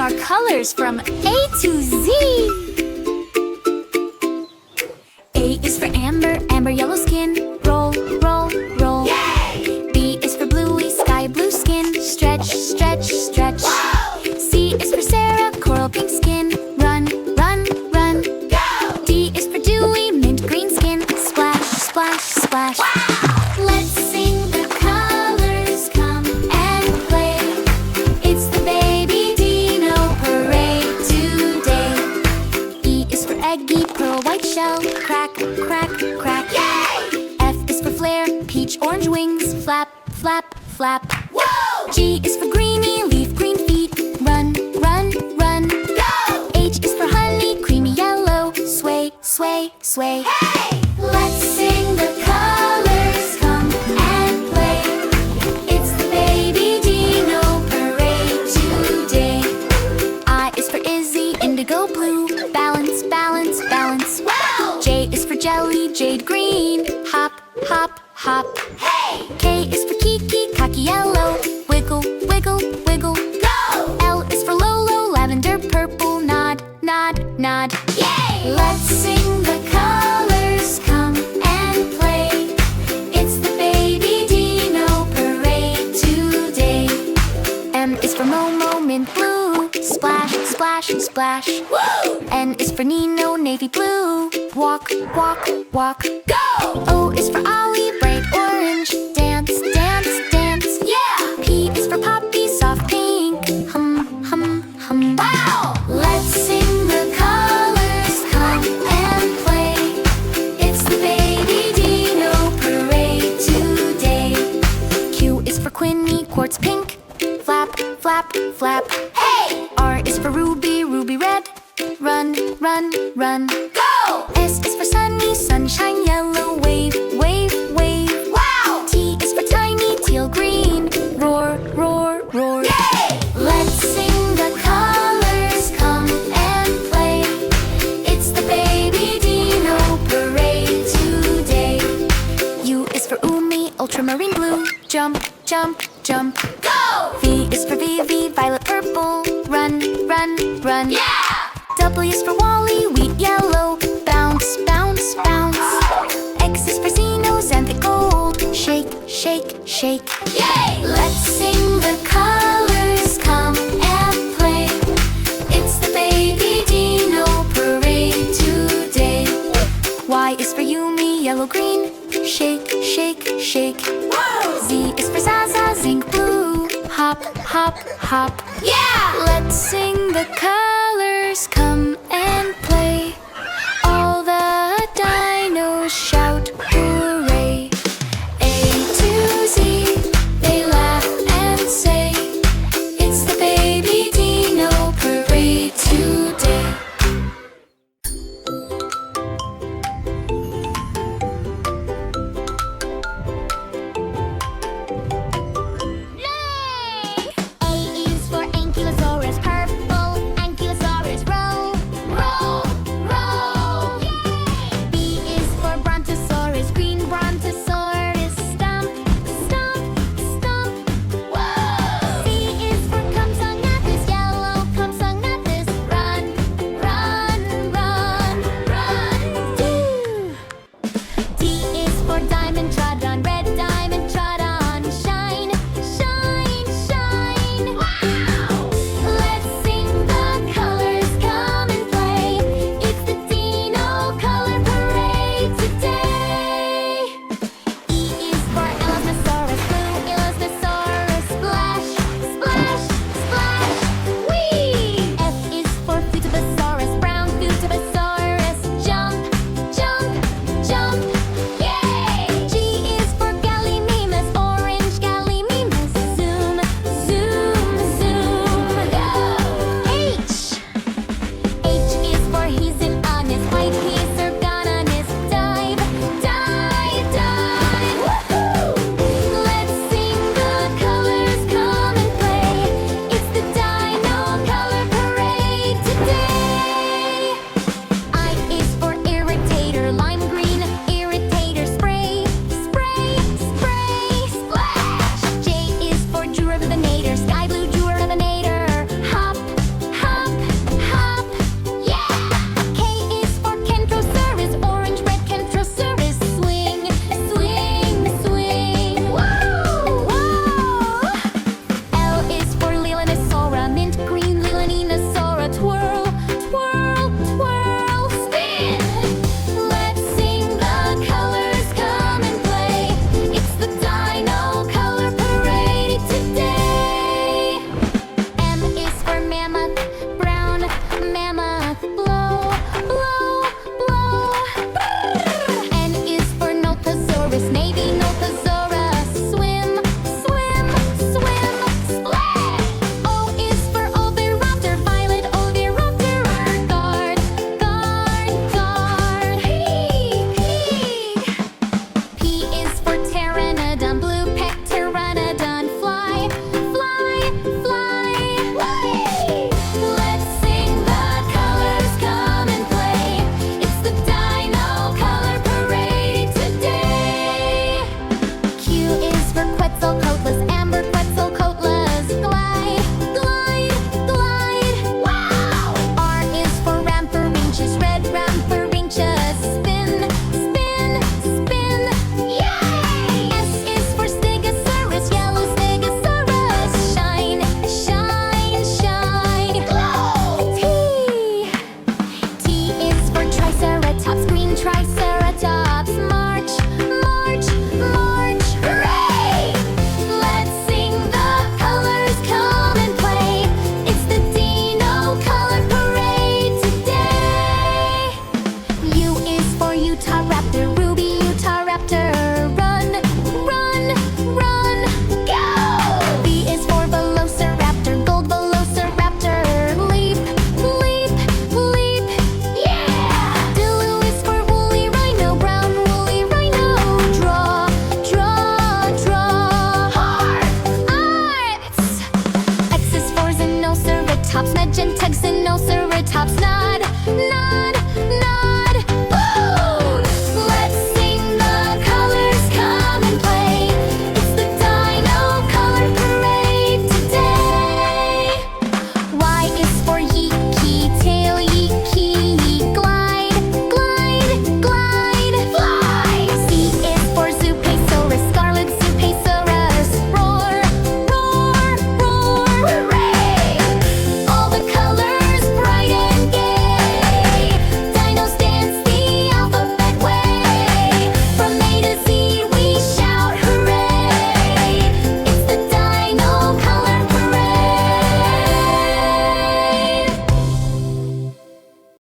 our colors from A to Z. A is for amber, amber yellow skin. Roll, roll, roll. Yay! B is for bluey, sky blue skin. Stretch, stretch, stretch. Whoa! C is for Cera, coral pink skin. Run, run, run. Go! D is for Dewey, mint green skin. Splash, splash, splash. Wow! Let's sing the colors, come and play. It's the baby Dino parade today. E is for eggy, pearl white shell. Crack, crack, crack. Yay! F is for flare, peach orange wings. Flap, flap, flap. Whoa! G is for greeny, leaf green feet. Run, run, run. Go! H is for honey, creamy yellow. Sway, sway, sway. Hey! Let's sing the colors, come and play. It's the baby Dino parade today. I is for Izzy, indigo blue. Balance, balance, balance. Wow! J is for jelly, jade green. Hop, hop, hop. Hey! K is for Kiki, khaki yellow. Wiggle, wiggle, wiggle. Go! L is for Lolo, lavender purple. Nod, nod, nod. Yay! Let's sing the colors, come and play. It's the baby Dino parade today. M is for Momo, mint blue. Splash, splash, splash. Woo! N is for Nino, navy blue. Walk, walk, walk. Go! O is for Ollie, bright orange. Dance, dance, dance. Yeah! P is for Poppy, soft pink. Hum, hum, hum. Wow! Let's sing the colors, come and play. It's the baby Dino parade today. Q is for Quinny, quartz pink. Flap, flap, flap. Hey! R is for Ruby, ruby red. Run, run, run. Go! S is for Sunny, sunshine yellow. Wave, wave, wave. Wow! T is for Tiny, teal green. Roar, roar, roar. Yay! Let's sing the colors, come and play. It's the baby Dino parade today. U is for Umi, ultramarine blue. Jump, jump, jump. Go! V is for Vivi, violet purple. Run, run, run. Yeah! W is for Wally, wheat yellow. Bounce, bounce, bounce. X is for Zeno, xanthic gold. Shake, shake, shake. Yay! Let's sing the colors, come and play. It's the baby Dino parade today. Y is for Yumi, yellow green. Shake, shake, shake. Whoa! Z is for Zaza, zinc-blue. Hop, hop, hop. Yeah! Let's sing the colors, come and play. All the dinos shout hooray. A to Z, they laugh and say, it's the baby Dino parade today. A is for Ankylosaurus, purple. Ankylosaurus roll. Zuniceratops, magenta, Zuniceratops, nod.